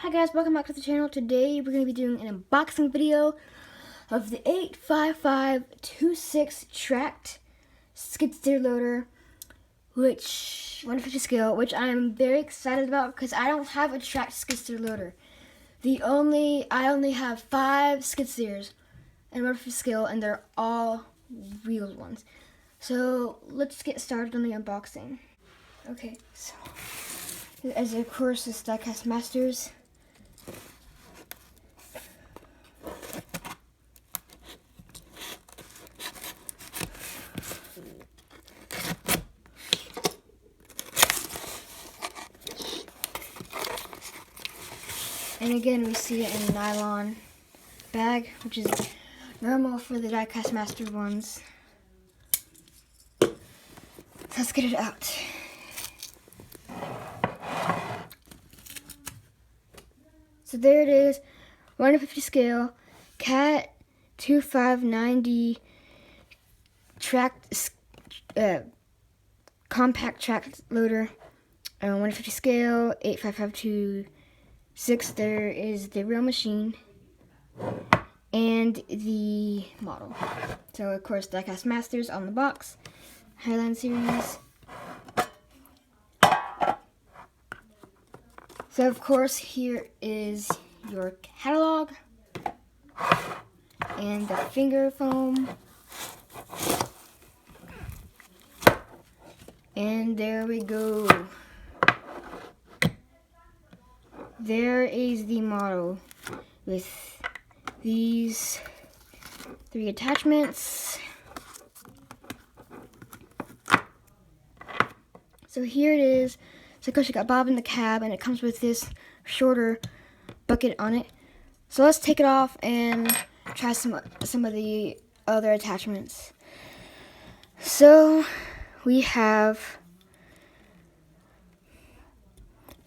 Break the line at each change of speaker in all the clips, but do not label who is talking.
Hi guys, welcome back to the channel. Today we're going to be doing an unboxing video of the 85526 tracked skid steer loader, which 150 scale, which I'm very excited about because I don't have a tracked skid steer loader. I only have 5 skid steers and 150 scale, and they're all wheeled ones. So let's get started on the unboxing. Okay, so as of course this Diecast Masters. And again, we see it in a nylon bag, which is normal for the Diecast Master ones. So let's get it out. So there it is, 150 scale, CAT 259D tracked, compact tracked loader, 150 scale, 85526. There is the real machine and the model. So of course, Diecast Masters on the box, Highline series. So of course, here is your catalog and the finger foam. And there we go. There is the model with these 3 attachments. So here it is. So of course you got Bob in the cab, and it comes with this shorter bucket on it. So let's take it off and try some of the other attachments. So we have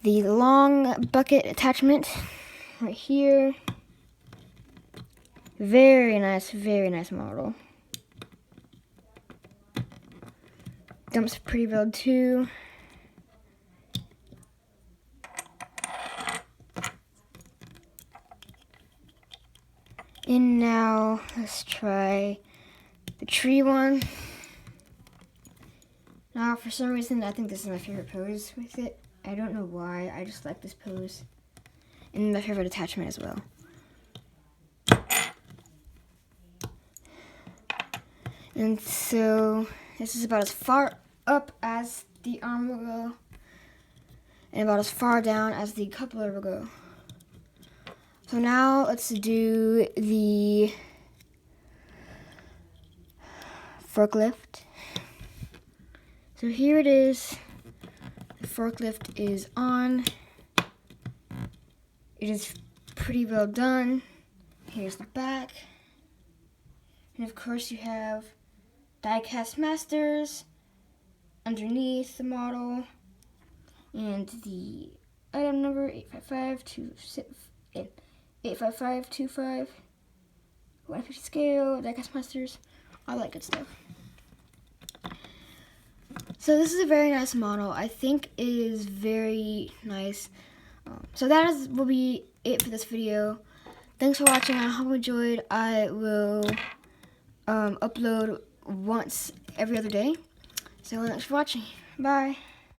the long bucket attachment right here. Very nice model. Dumps pretty build too. And now let's try the tree one. Now for some reason I think this is my favorite pose with it. I don't know why, I just like this pose. And my favorite attachment as well. And so this is about as far up as the arm will go, and about as far down as the coupler will go. So now let's do the forklift. So here it is. The forklift is on. It is pretty well done. Here's the back. And of course you have Diecast Masters underneath the model, and the item number 85525, 150 scale, Diecast Masters, all that good stuff. So this is a very nice model. I think it is very nice. So that will be it for this video. Thanks for watching. I hope you enjoyed. I will upload once every other day. So thanks for watching. Bye.